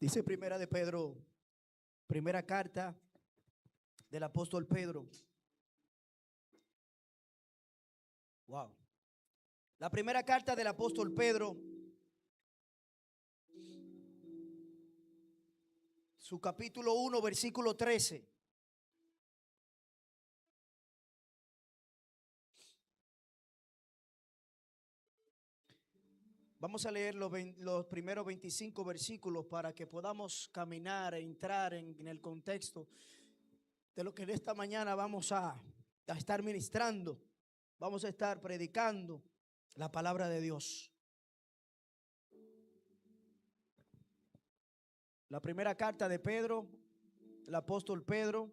Dice Primera de Pedro, primera carta del apóstol Pedro. Wow. La primera carta del apóstol Pedro, su capítulo 1, versículo 13. Vamos a leer los primeros 25 versículos para que podamos caminar e entrar en el contexto de lo que en esta mañana vamos a estar ministrando. Vamos a estar predicando la palabra de Dios. La primera carta de Pedro, el apóstol Pedro,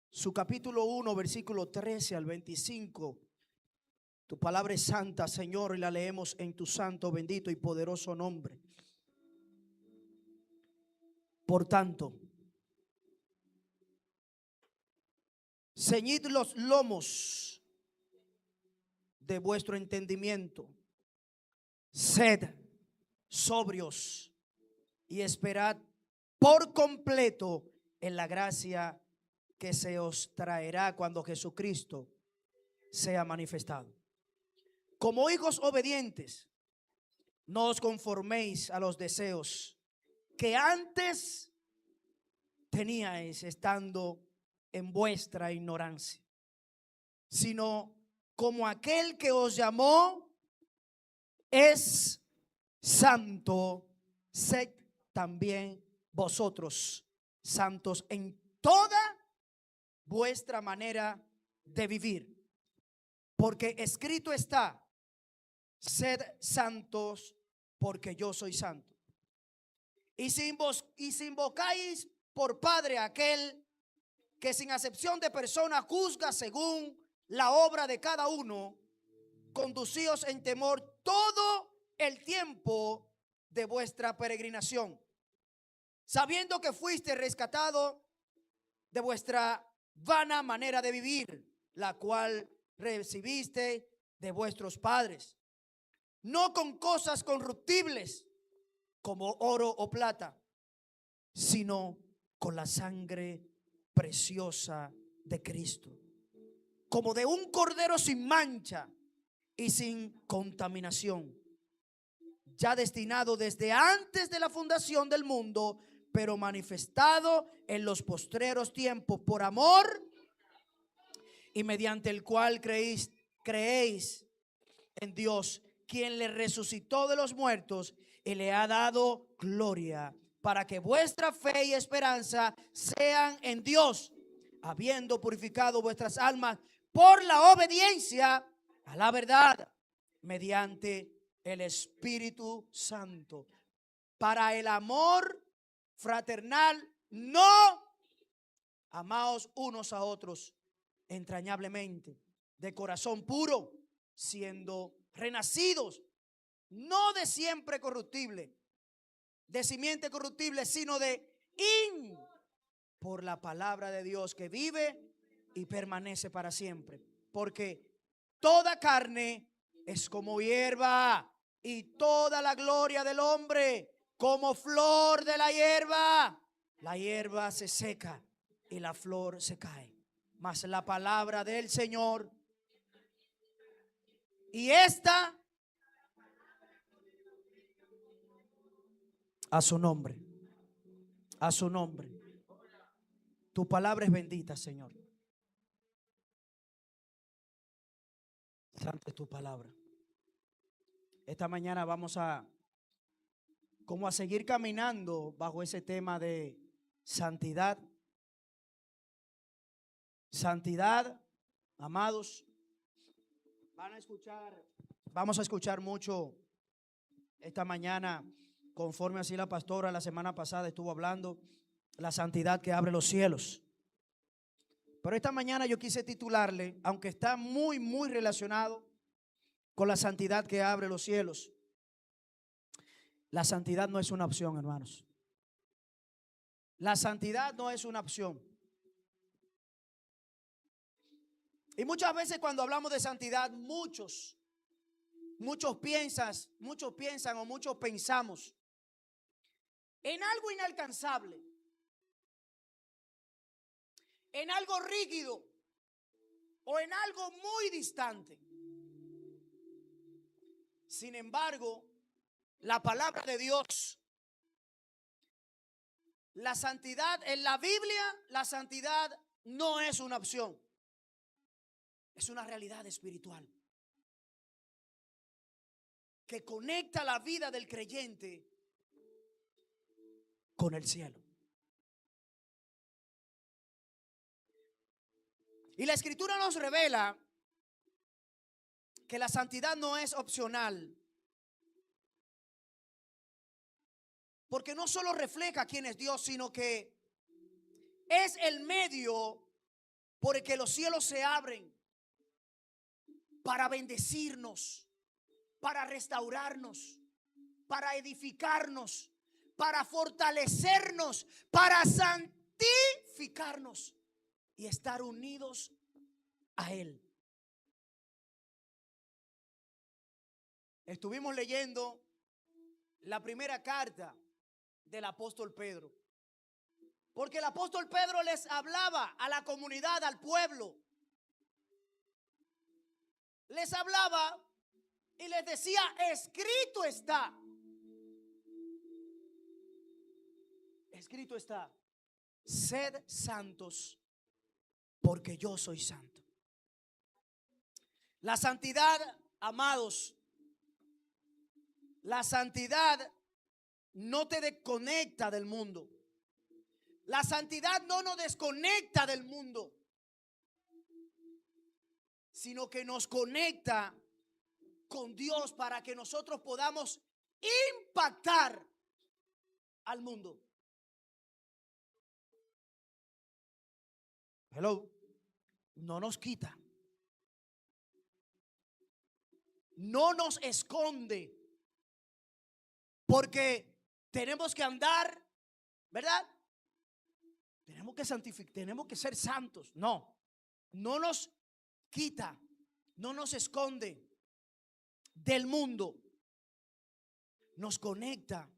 su capítulo 1, versículo 13 al 25. Tu palabra es santa, Señor, y la leemos en tu santo, bendito y poderoso nombre. Por tanto, ceñid los lomos de vuestro entendimiento, sed sobrios y esperad por completo en la gracia que se os traerá cuando Jesucristo sea manifestado. Como hijos obedientes, no os conforméis a los deseos que antes teníais estando en vuestra ignorancia, sino como aquel que os llamó es santo, sed también vosotros santos en toda vuestra manera de vivir, porque escrito está: sed santos porque yo soy santo. Y si invocáis por Padre a aquel que sin acepción de persona juzga según la obra de cada uno, conducíos en temor todo el tiempo de vuestra peregrinación, sabiendo que fuiste rescatado de vuestra vana manera de vivir, la cual recibiste de vuestros padres, no con cosas corruptibles como oro o plata, sino con la sangre preciosa de Cristo, como de un cordero sin mancha y sin contaminación, ya destinado desde antes de la fundación del mundo, pero manifestado en los postreros tiempos por amor, y mediante el cual creéis en Dios, quien le resucitó de los muertos y le ha dado gloria, para que vuestra fe y esperanza sean en Dios, habiendo purificado vuestras almas por la obediencia a la verdad, mediante el Espíritu Santo, para el amor fraternal. No, amaos unos a otros entrañablemente, de corazón puro, siendo renacidos, no de siempre corruptible, de simiente corruptible, sino de por la palabra de Dios que vive y permanece para siempre. Porque toda carne es como hierba, y toda la gloria del hombre como flor de la hierba. La hierba se seca y la flor se cae, mas la palabra del Señor, y esta a su nombre, a su nombre. Tu palabra es bendita, Señor. Santa es tu palabra. Esta mañana vamos a seguir caminando bajo ese tema de santidad. Santidad, amados. Vamos a escuchar mucho esta mañana, conforme así la pastora la semana pasada estuvo hablando, la santidad que abre los cielos. Pero esta mañana yo quise titularle, aunque está muy relacionado con la santidad que abre los cielos, la santidad no es una opción, hermanos. La santidad no es una opción. Y muchas veces cuando hablamos de santidad, muchos muchos piensan o muchos pensamos en algo inalcanzable, en algo rígido o en algo muy distante. Sin embargo, la palabra de Dios, la santidad en la Biblia, la santidad no es una opción, es una realidad espiritual que conecta la vida del creyente con el cielo. Y la Escritura nos revela que la santidad no es opcional, porque no solo refleja quién es Dios, sino que es el medio por el que los cielos se abren para bendecirnos, para restaurarnos, para edificarnos, para fortalecernos, para santificarnos y estar unidos a Él. Estuvimos leyendo la primera carta del apóstol Pedro, porque el apóstol Pedro les hablaba a la comunidad, al pueblo. Les hablaba y les decía: escrito está. Escrito está: sed santos porque yo soy santo. La santidad, amados, la santidad no te desconecta del mundo. La santidad no nos desconecta del mundo, sino que nos conecta con Dios para que nosotros podamos impactar al mundo. Hello. No nos quita, no nos esconde, porque tenemos que andar, ¿verdad? Tenemos que santificar, tenemos que ser santos. No, no nos quita, no nos esconde del mundo, nos conecta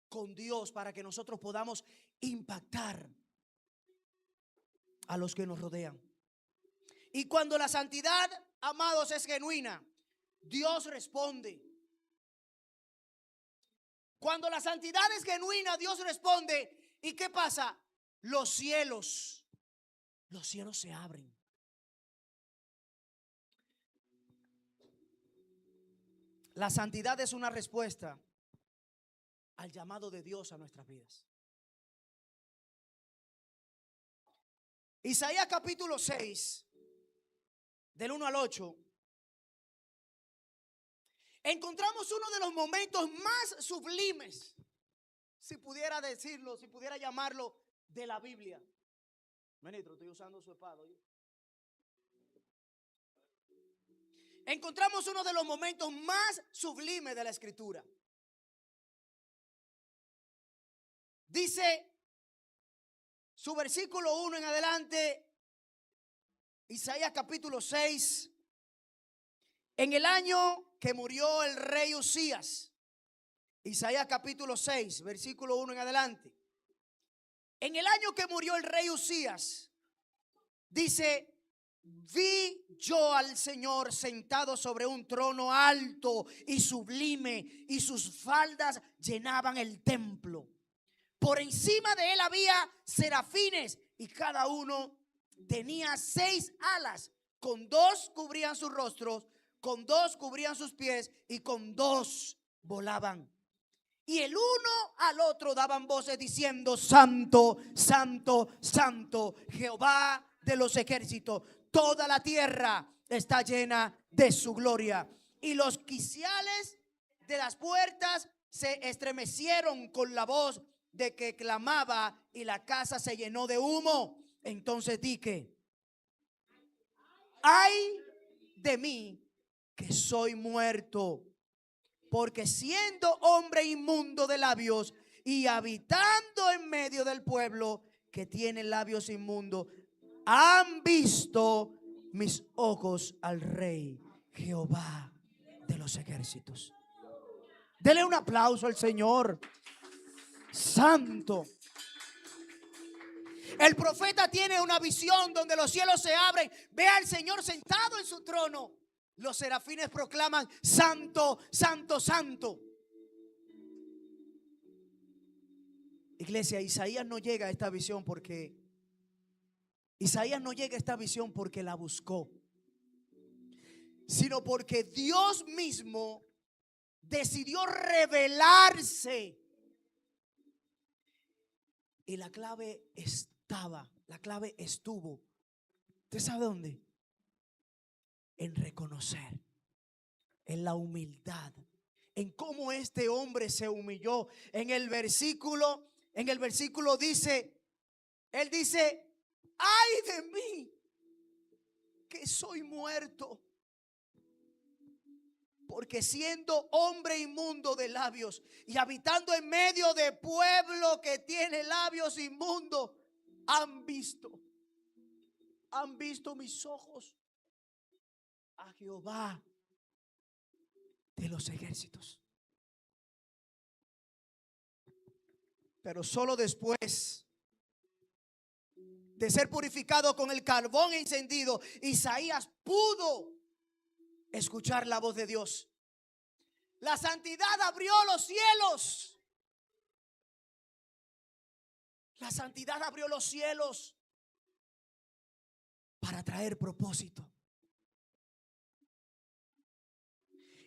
con Dios para que nosotros podamos impactar a los que nos rodean. Y cuando la santidad, amados, es genuina, Dios responde. Cuando la santidad es genuina, Dios responde. ¿Y qué pasa? Los cielos se abren. La santidad es una respuesta al llamado de Dios a nuestras vidas. Isaías capítulo 6, del 1 al 8, encontramos uno de los momentos más sublimes, si pudiera decirlo, si pudiera llamarlo, de la Biblia. Ministro, estoy usando su espada. Encontramos uno de los momentos más sublimes de la Escritura. Dice su versículo 1 en adelante, Isaías capítulo 6: en el año que murió el rey Usías. Isaías capítulo 6, versículo 1 en adelante. En el año que murió el rey Usías, dice: vi yo al Señor sentado sobre un trono alto y sublime, y sus faldas llenaban el templo. Por encima de él había serafines, y cada uno tenía 6 alas. Con 2 cubrían sus rostros, con 2 cubrían sus pies, y con 2 volaban. Y el uno al otro daban voces diciendo: santo, santo, santo, Jehová de los ejércitos. Toda la tierra está llena de su gloria. Y los quiciales de las puertas se estremecieron con la voz de que clamaba, y la casa se llenó de humo. Entonces dije: ay de mí, que soy muerto, porque siendo hombre inmundo de labios y habitando en medio del pueblo que tiene labios inmundos, han visto mis ojos al Rey Jehová los ejércitos. Dele un aplauso al Señor. Santo. El profeta tiene una visión donde los cielos se abren. Ve al Señor sentado en su trono. Los serafines proclaman: Santo, Santo, Santo. Iglesia, Isaías no llega a esta visión porque la buscó, sino porque Dios mismo decidió revelarse. Y la clave estuvo, ¿usted sabe dónde? En reconocer, en la humildad, en cómo este hombre se humilló. En el versículo dice, él dice: ay de mí, que soy muerto, porque siendo hombre inmundo de labios y habitando en medio de pueblo que tiene labios inmundos, han visto mis ojos a Jehová de los ejércitos. Pero solo después de ser purificado con el carbón encendido, Isaías pudo escuchar la voz de Dios. La santidad abrió los cielos. La santidad abrió los cielos para traer propósito.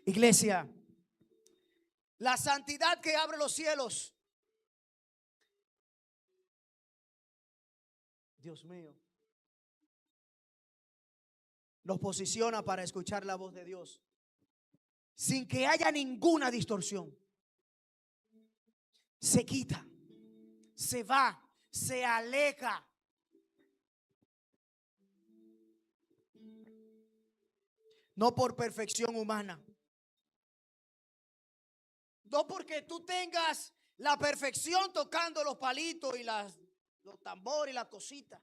Iglesia, la santidad que abre los cielos, Dios mío, nos posiciona para escuchar la voz de Dios sin que haya ninguna distorsión. Se quita, se va, se aleja. No por perfección humana, no porque tú tengas la perfección tocando los palitos y los tambores y las cositas,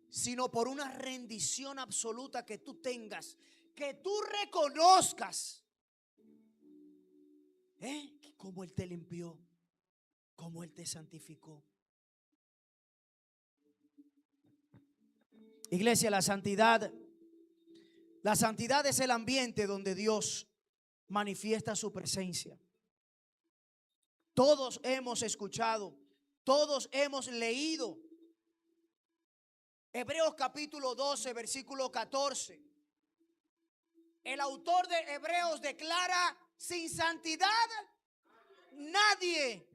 sino por una rendición absoluta que tú tengas, que tú reconozcas cómo Él te limpió, cómo Él te santificó. Iglesia, la santidad es el ambiente donde Dios manifiesta su presencia. Todos hemos escuchado, todos hemos leído Hebreos capítulo 12, versículo 14. El autor de Hebreos declara: sin santidad nadie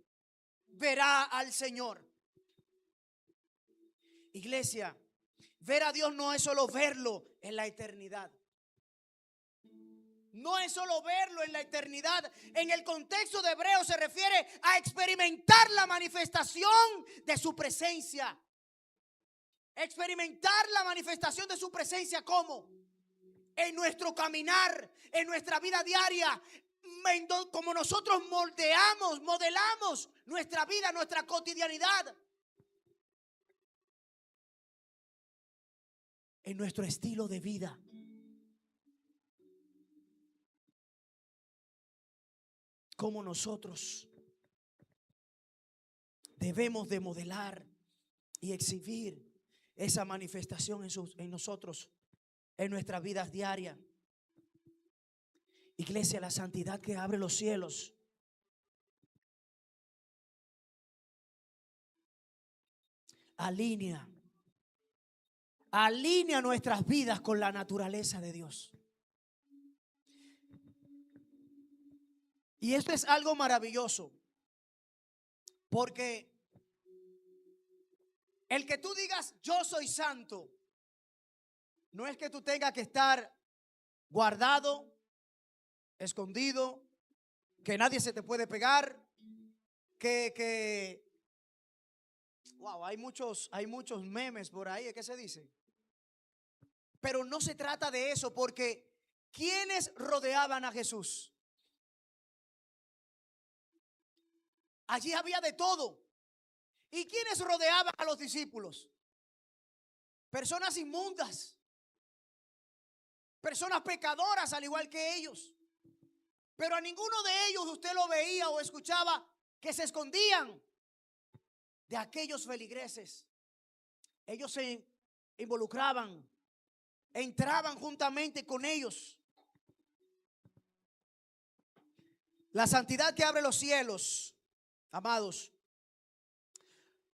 verá al Señor. Iglesia, ver a Dios no es solo verlo en la eternidad. No es solo verlo en la eternidad. En el contexto de Hebreos se refiere a experimentar la manifestación de su presencia. Experimentar la manifestación de su presencia, ¿cómo? En nuestro caminar, en nuestra vida diaria, como nosotros modelamos nuestra vida, nuestra cotidianidad, en nuestro estilo de vida. Como nosotros debemos de modelar y exhibir esa manifestación en nosotros, en nuestras vidas diarias. Iglesia, la santidad que abre los cielos alinea nuestras vidas con la naturaleza de Dios. Y esto es algo maravilloso, porque el que tú digas yo soy santo, no es que tú tengas que estar guardado, escondido, que nadie se te puede pegar, wow, hay muchos memes por ahí, ¿qué se dice? Pero no se trata de eso, porque ¿quiénes rodeaban a Jesús? Allí había de todo. ¿Y quiénes rodeaban a los discípulos? Personas inmundas, personas pecadoras al igual que ellos. Pero a ninguno de ellos usted lo veía o escuchaba que se escondían de aquellos feligreses. Ellos se involucraban, entraban juntamente con ellos. La santidad que abre los cielos, amados,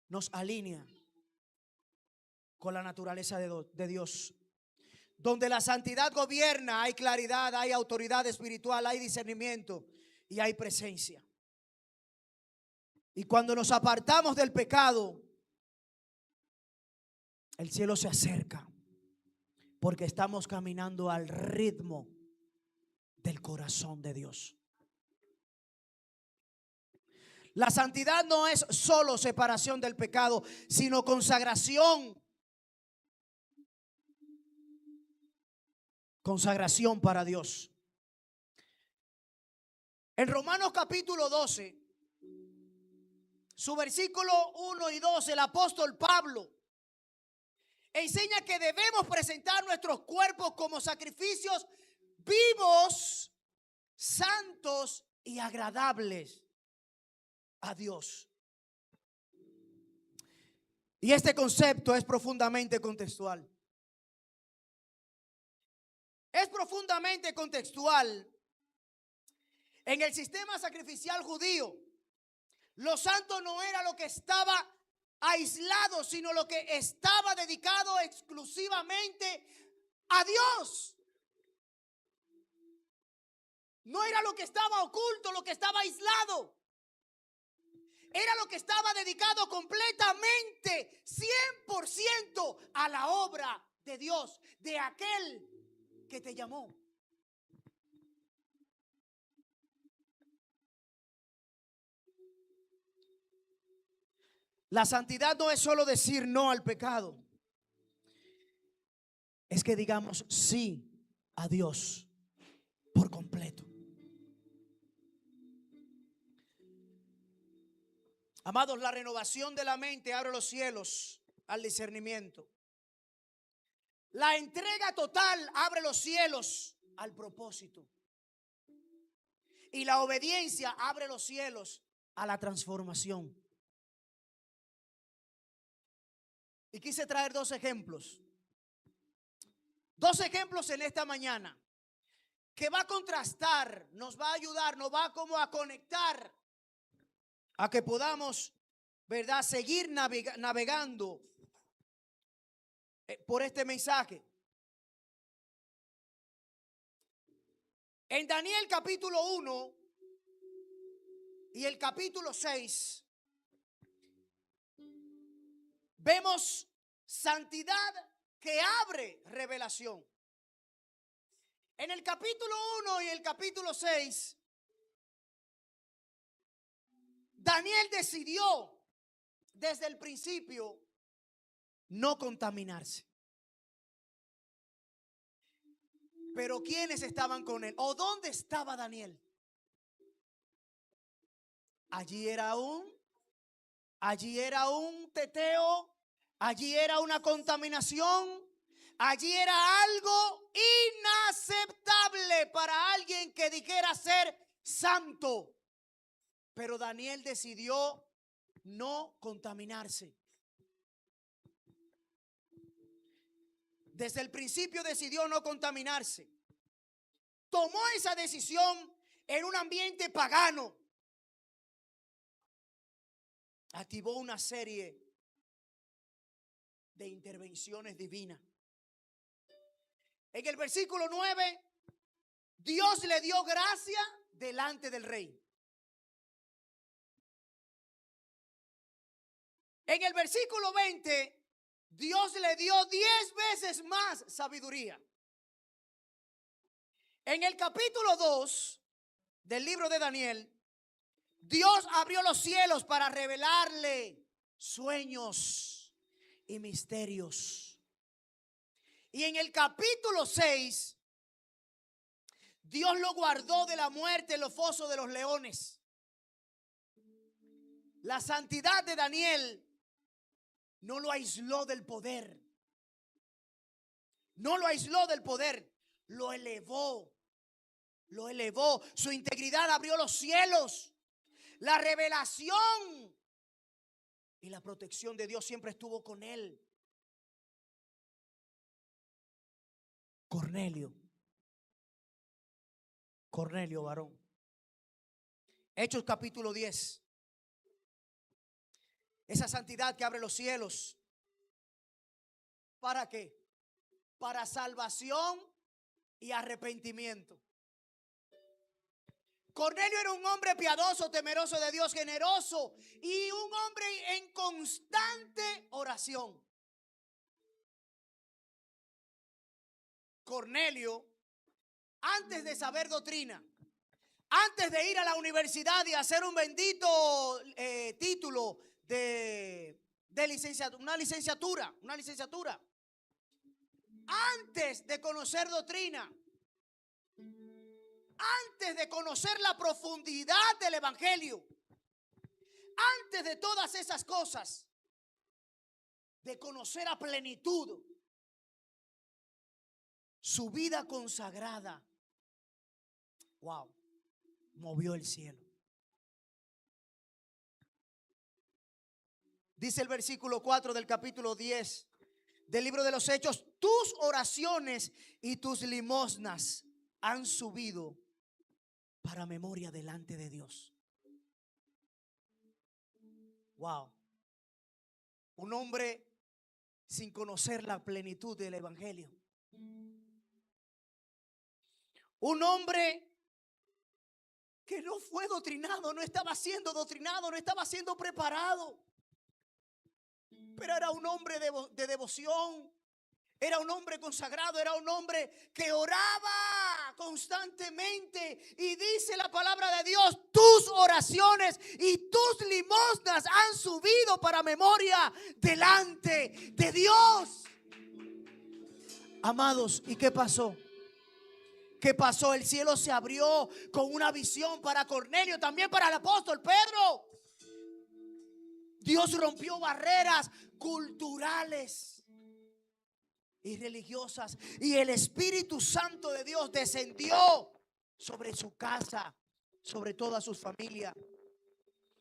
nos alinea con la naturaleza de Dios. Donde la santidad gobierna, hay claridad, hay autoridad espiritual, hay discernimiento y hay presencia. Y cuando nos apartamos del pecado, el cielo se acerca, porque estamos caminando al ritmo del corazón de Dios. La santidad no es solo separación del pecado, sino consagración. Consagración para Dios. En Romanos capítulo 12, su versículo 1 y 2, el apóstol Pablo enseña que debemos presentar nuestros cuerpos como sacrificios vivos, santos y agradables a Dios. Y este concepto es profundamente contextual. Es profundamente contextual. En el sistema sacrificial judío, lo santo no era lo que estaba aislado, sino lo que estaba dedicado exclusivamente a Dios. No era lo que estaba oculto, lo que estaba aislado. Era lo que estaba dedicado completamente, 100% a la obra de Dios, de aquel que te llamó. La santidad no es solo decir no al pecado. Es que digamos sí a Dios por completo. Amados, la renovación de la mente abre los cielos al discernimiento. La entrega total abre los cielos al propósito. Y la obediencia abre los cielos a la transformación. Y quise traer dos ejemplos. Dos ejemplos en esta mañana que va a contrastar, nos va a ayudar, nos va como a conectar a que podamos, ¿verdad?, seguir navegando por este mensaje. En Daniel capítulo 1 y el capítulo 6 vemos santidad que abre revelación. En el capítulo 1 y el capítulo 6, Daniel decidió desde el principio no contaminarse. Pero ¿quiénes estaban con él? ¿O dónde estaba Daniel? Allí era un teteo, allí era una contaminación, allí era algo inaceptable para alguien que dijera ser santo. Pero Daniel decidió no contaminarse. Desde el principio decidió no contaminarse. Tomó esa decisión en un ambiente pagano. Activó una serie de intervenciones divinas. En el versículo 9, Dios le dio gracia delante del rey. En el versículo 20, Dios le dio 10 veces más sabiduría. En el capítulo 2 del libro de Daniel, Dios abrió los cielos para revelarle sueños y misterios. Y en el capítulo 6, Dios lo guardó de la muerte en los fosos de los leones. La santidad de Daniel no lo aisló del poder. No lo aisló del poder. lo elevó. Lo elevó. Su integridad abrió los cielos. La revelación y la protección de Dios siempre estuvo con él. Cornelio, varón. Hechos capítulo 10. Esa santidad que abre los cielos. ¿Para qué? Para salvación y arrepentimiento. Cornelio era un hombre piadoso, temeroso de Dios, generoso y un hombre en constante oración. Cornelio, antes de saber doctrina, antes de ir a la universidad y hacer un bendito título de licenciatura, una licenciatura, antes de conocer doctrina, antes de conocer la profundidad del evangelio, antes de todas esas cosas, de conocer a plenitud su vida consagrada, wow, movió el cielo. Dice el versículo 4 del capítulo 10 del libro de los Hechos: tus oraciones y tus limosnas han subido para memoria delante de Dios. Wow. Un hombre sin conocer la plenitud del evangelio. Un hombre que no fue doctrinado, no estaba siendo doctrinado, no estaba siendo preparado. Pero era un hombre de devoción. Era un hombre consagrado, era un hombre que oraba constantemente. Y dice la palabra de Dios: tus oraciones y tus limosnas han subido para memoria delante de Dios. Amados, ¿y qué pasó? ¿Qué pasó? El cielo se abrió con una visión para Cornelio, también para el apóstol Pedro. Dios rompió barreras culturales y religiosas, y el Espíritu Santo de Dios descendió sobre su casa, sobre toda su familia.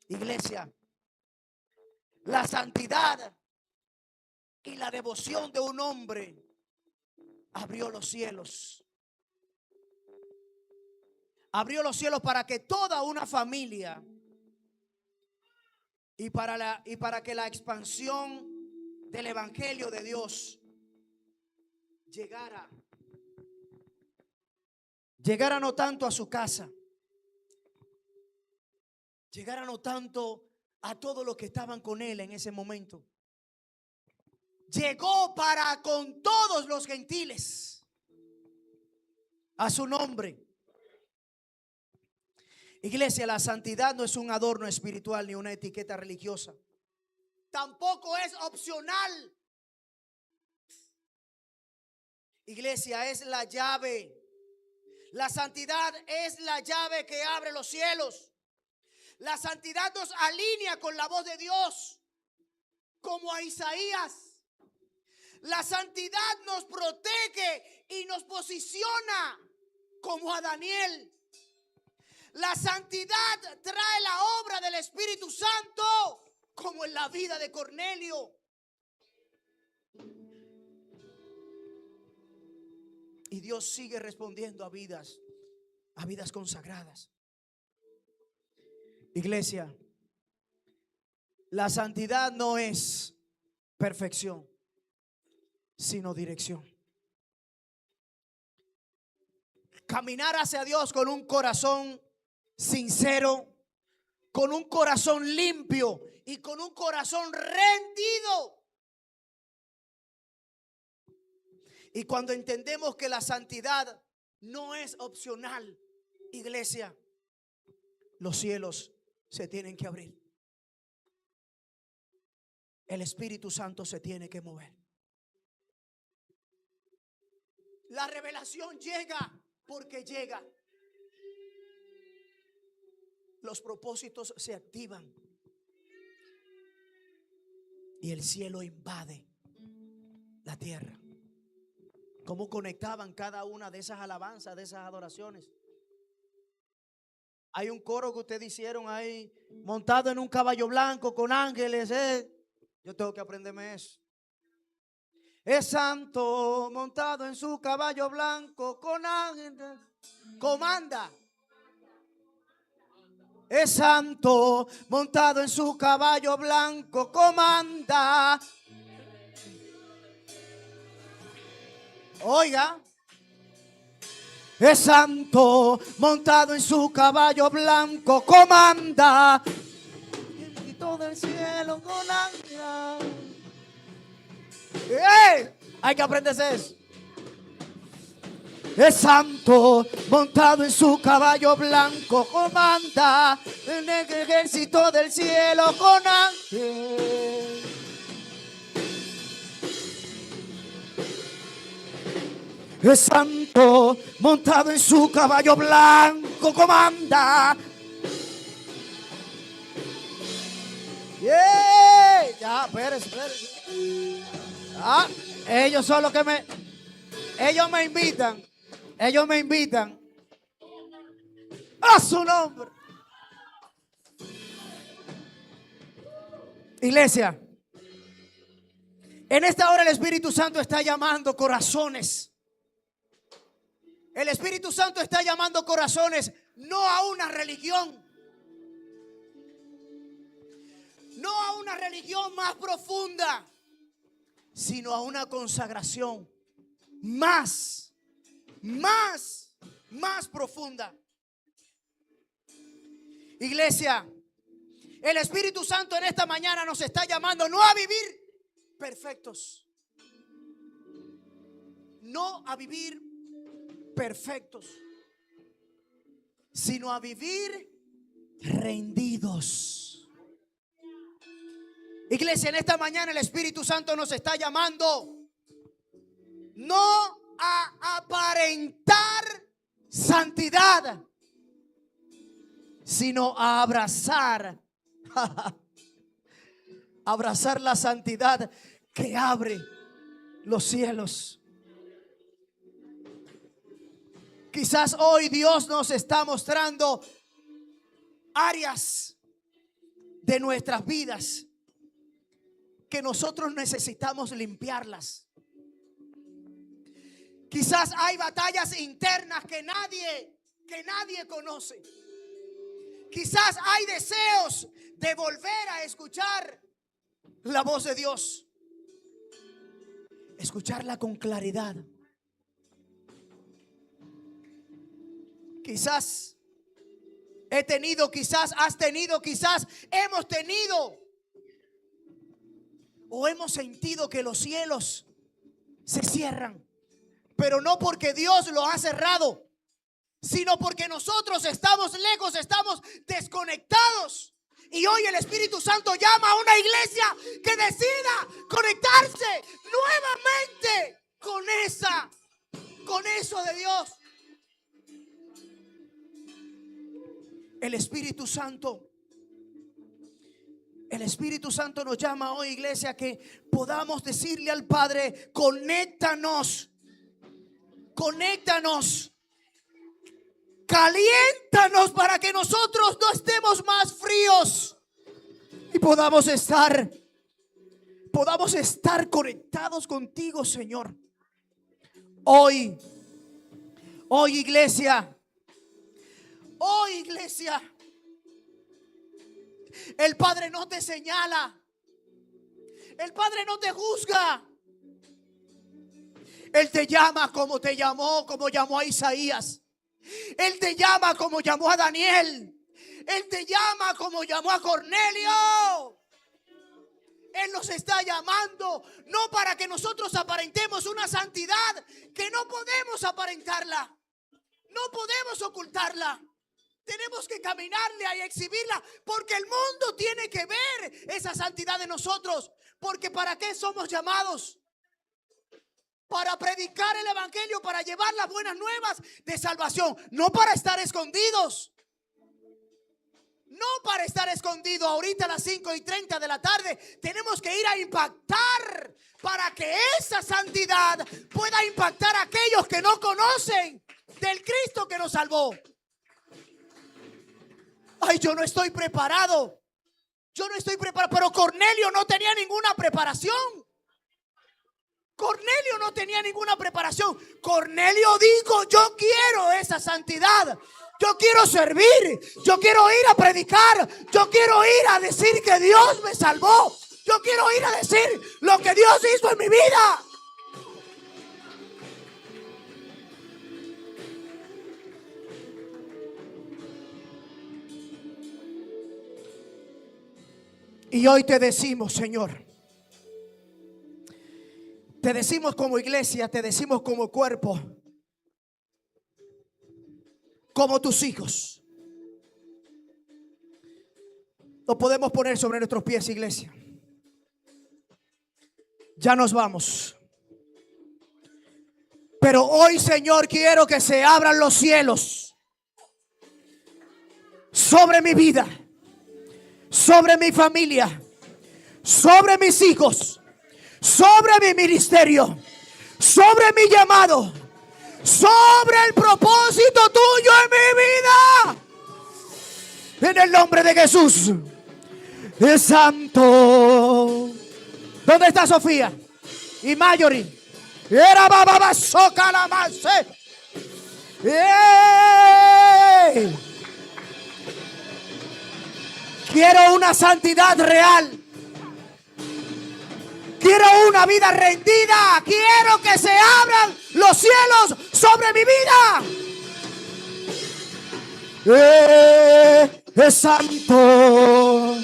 Iglesia, la santidad y la devoción de un hombre abrió los cielos. Abrió los cielos para que toda una familia y para que la expansión del evangelio de Dios llegara no tanto a su casa, llegara no tanto a todos los que estaban con él en ese momento. Llegó para con todos los gentiles a su nombre. Iglesia, la santidad no es un adorno espiritual ni una etiqueta religiosa. Tampoco es opcional. Iglesia, es la llave. La santidad es la llave que abre los cielos. La santidad nos alinea con la voz de Dios, como a Isaías. La santidad nos protege y nos posiciona como a Daniel. La santidad trae la obra del Espíritu Santo, como en la vida de Cornelio. Y Dios sigue respondiendo a vidas consagradas. Iglesia, la santidad no es perfección, sino dirección. Caminar hacia Dios con un corazón sincero, con un corazón limpio y con un corazón rendido. Y cuando entendemos que la santidad no es opcional, iglesia, los cielos se tienen que abrir. El Espíritu Santo se tiene que mover. La revelación llega porque llega. Los propósitos se activan y el cielo invade la tierra. cómo conectaban cada una de esas alabanzas, de esas adoraciones. Hay un coro que ustedes hicieron ahí, montado en un caballo blanco con ángeles. Yo tengo que aprenderme eso. Es santo, montado en su caballo blanco con ángeles. Comanda. Es santo, montado en su caballo blanco, comanda. Oiga. Es santo, montado en su caballo blanco, comanda. Y todo el cielo con ángeles. Hay que aprenderse eso. Es santo, montado en su caballo blanco, comanda en el ejército del cielo con ángeles. Es santo, montado en su caballo blanco, comanda. Yeah. Ya, espérese. Ellos son los que ellos me invitan a su nombre. Iglesia, en esta hora el Espíritu Santo está llamando corazones. El Espíritu Santo está llamando corazones, no a una religión, no a una religión más profunda, sino a una consagración más profunda. Iglesia, el Espíritu Santo en esta mañana nos está llamando no a vivir perfectos, no a vivir perfectos, sino a vivir rendidos. Iglesia, en esta mañana el Espíritu Santo nos está llamando no a aparentar santidad, sino a abrazar la santidad que abre los cielos. Quizás hoy Dios nos está mostrando áreas de nuestras vidas que nosotros necesitamos limpiarlas. Quizás hay batallas internas que nadie conoce. Quizás hay deseos de volver a escuchar la voz de Dios, escucharla con claridad. Quizás he tenido, quizás has tenido, quizás hemos tenido o hemos sentido que los cielos se cierran, pero no porque Dios lo ha cerrado, sino porque nosotros estamos lejos, estamos desconectados. Y hoy el Espíritu Santo llama a una iglesia que decida conectarse nuevamente con eso de Dios. El Espíritu Santo nos llama hoy, iglesia, que podamos decirle al Padre: conéctanos, caliéntanos para que nosotros no estemos más fríos y podamos estar conectados contigo, Señor. Hoy, iglesia, el Padre no te señala, el Padre no te juzga. Él te llama como te llamó, como llamó a Isaías. Él te llama como llamó a Daniel. Él te llama como llamó a Cornelio. Él nos está llamando no para que nosotros aparentemos una santidad que no podemos aparentarla, no podemos ocultarla. Tenemos que caminarle y exhibirla, porque el mundo tiene que ver esa santidad de nosotros. Porque ¿para qué somos llamados? Para predicar el evangelio, para llevar las buenas nuevas de salvación, no para estar escondidos. No para estar escondido ahorita a las 5:30 de la tarde. Tenemos que ir a impactar para que esa santidad pueda impactar a aquellos que no conocen del Cristo que nos salvó. Ay, yo no estoy preparado. Yo no estoy preparado. Pero Cornelio no tenía ninguna preparación. Cornelio no tenía ninguna preparación. Cornelio dijo: yo quiero esa santidad. Yo quiero servir. Yo quiero ir a predicar. Yo quiero ir a decir que Dios me salvó. Yo quiero ir a decir lo que Dios hizo en mi vida. Y hoy te decimos, Señor, te decimos como iglesia, te decimos como cuerpo, como tus hijos. Nos podemos poner sobre nuestros pies, iglesia. Ya nos vamos. Pero hoy, Señor, quiero que se abran los cielos sobre mi vida, sobre mi familia, sobre mis hijos, sobre mi ministerio, sobre mi llamado, sobre el propósito tuyo en mi vida. En el nombre de Jesús, es santo. ¿Dónde está Sofía? Y Marjorie. Era bababa soca la más. Quiero una santidad real. Quiero una vida rendida. Quiero que se abran los cielos sobre mi vida. Es santo.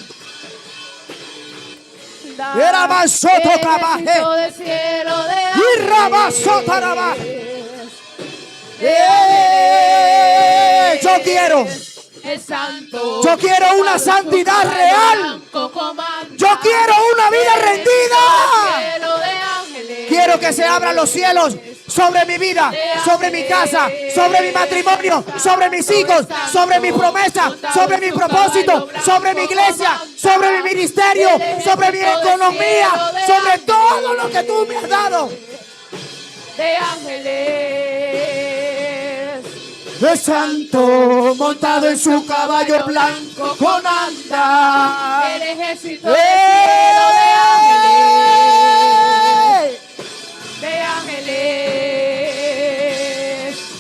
Era más soto trabaje. Y rabazo trabaje. Yo quiero. Yo quiero una santidad real. Yo quiero una vida rendida. Quiero que se abran los cielos sobre mi vida, sobre mi casa, sobre mi matrimonio, sobre mis hijos, sobre mi promesa, sobre mi propósito, sobre mi iglesia, sobre mi ministerio, sobre mi economía, sobre todo lo que tú me has dado. De ángeles. Es santo, montado en su caballo blanco, comanda el ejército del cielo de ángeles. De ángeles.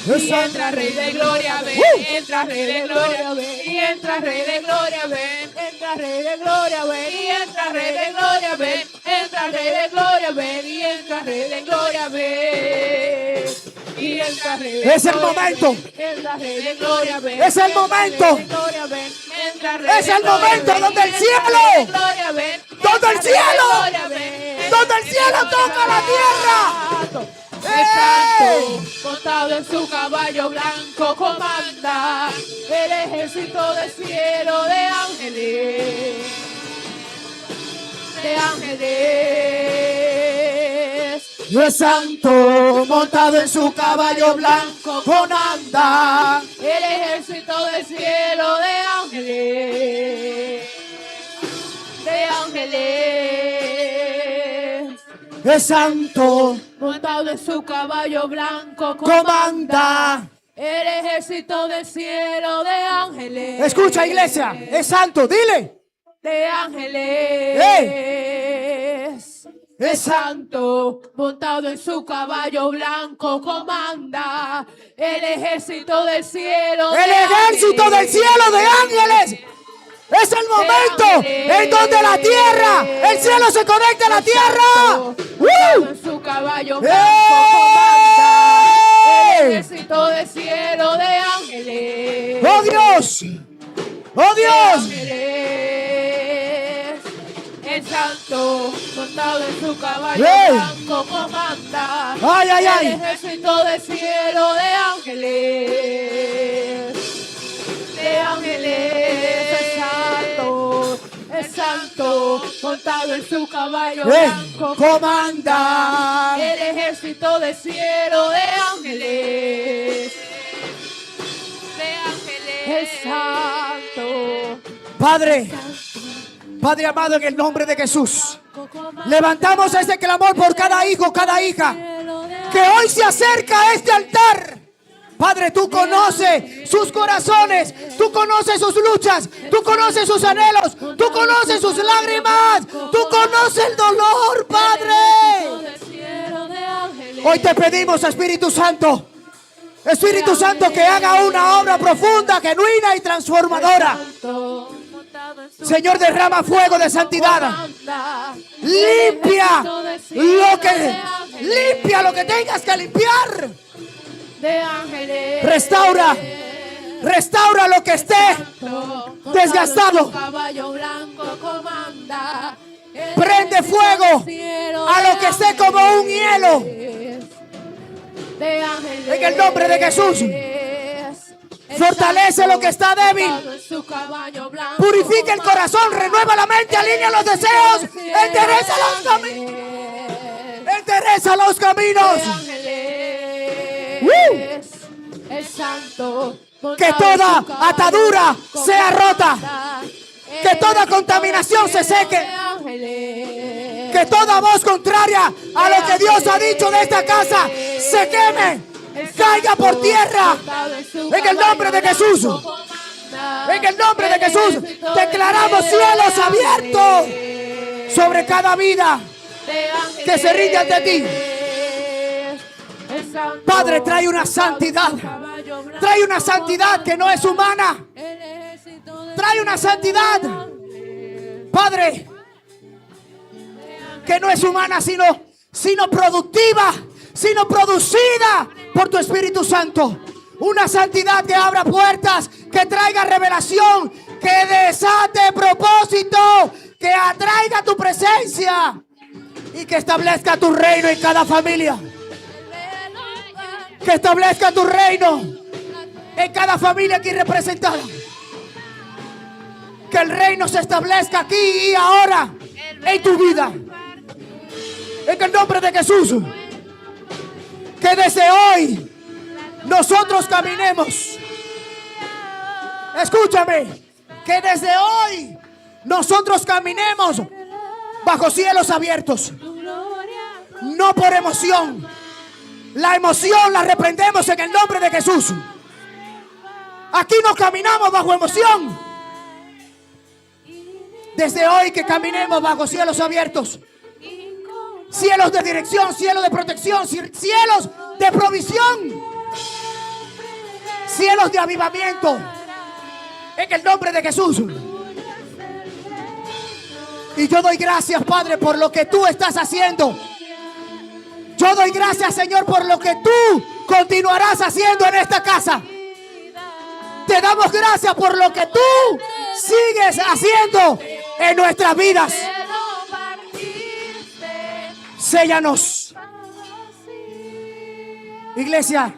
Y entra Rey de Gloria, ven. Entra Rey de Gloria, ven. Y entra Rey de Gloria, ven. Entra Rey de Gloria, ven. Y entra Rey de Gloria, ven. Entra Rey de Gloria, ven. Y entra Rey de Gloria, ven. Es el momento. Es el momento. Es el momento donde el cielo toca la tierra. El santo, montado en su caballo blanco, comanda el ejército del cielo de ángeles. De ángeles. Es santo, montado en su caballo blanco, comanda el ejército del cielo de ángeles. De ángeles. Es santo, montado en su caballo blanco, comanda el ejército del cielo de ángeles. Escucha, iglesia, es santo, dile. De ángeles. Es santo, montado en su caballo blanco, comanda el ejército del cielo. El ejército del cielo de ángeles. Es el momento en donde la tierra, el cielo se conecta a la tierra. En su caballo blanco, comanda el ejército del cielo de ángeles. ¡Oh Dios! ¡Oh Dios! El santo, montado en su caballo blanco, comanda el ejército del cielo de ángeles. De ángeles. El santo, montado en su caballo blanco, comanda el ejército del cielo de ángeles. De ángeles. El santo, Padre, Padre amado, en el nombre de Jesús, levantamos este clamor por cada hijo, cada hija que hoy se acerca a este altar. Padre, tú conoces sus corazones, tú conoces sus luchas, tú conoces sus anhelos, tú conoces sus lágrimas, tú conoces el dolor, Padre. Hoy te pedimos, Espíritu Santo, que haga una obra profunda, genuina y transformadora. Señor, derrama fuego de santidad. Limpia lo que tengas que limpiar. Restaura lo que esté desgastado. Prende fuego a lo que esté como un hielo. En el nombre de Jesús. Fortalece lo que está débil. Purifica el corazón, renueva la mente, alinea los deseos, endereza los caminos. Que toda atadura sea rota. Que toda contaminación se seque. Que toda voz contraria a lo que Dios ha dicho de esta casa se queme, caiga por tierra. En el nombre de Jesús. En el nombre de Jesús declaramos cielos abiertos sobre cada vida que se rinde ante ti. Padre, trae una santidad. Trae una santidad que no es humana. Trae una santidad, Padre, que no es humana, sino productiva, sino producida por tu Espíritu Santo. Una santidad que abra puertas, que traiga revelación, que desate propósito, que atraiga tu presencia y que establezca tu reino en cada familia. Que establezca tu reino en cada familia aquí representada. Que el reino se establezca aquí y ahora en tu vida. En el nombre de Jesús. Que desde hoy nosotros caminemos. Escúchame. Que desde hoy nosotros caminemos bajo cielos abiertos. No por emoción. La emoción la reprendemos en el nombre de Jesús. Aquí no caminamos bajo emoción. Desde hoy que caminemos bajo cielos abiertos. Cielos de dirección, cielos de protección, cielos de provisión. Cielos de avivamiento. En el nombre de Jesús. Y yo doy gracias, Padre, por lo que tú estás haciendo. Yo doy gracias, Señor, por lo que tú continuarás haciendo en esta casa. Te damos gracias por lo que tú sigues haciendo en nuestras vidas. Séllanos. Iglesia,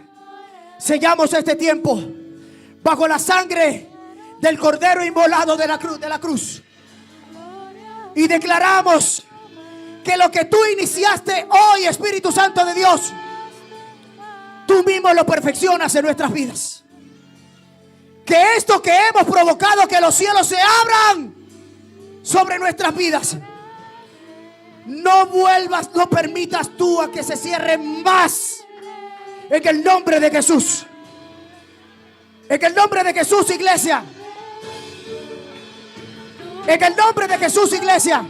sellamos este tiempo bajo la sangre del Cordero inmolado de la cruz. Y declaramos que lo que tú iniciaste hoy, Espíritu Santo de Dios, tú mismo lo perfeccionas en nuestras vidas. Que esto que hemos provocado, que los cielos se abran sobre nuestras vidas, no permitas tú a que se cierren más. En el nombre de Jesús. En el nombre de Jesús, iglesia. En el nombre de Jesús, iglesia.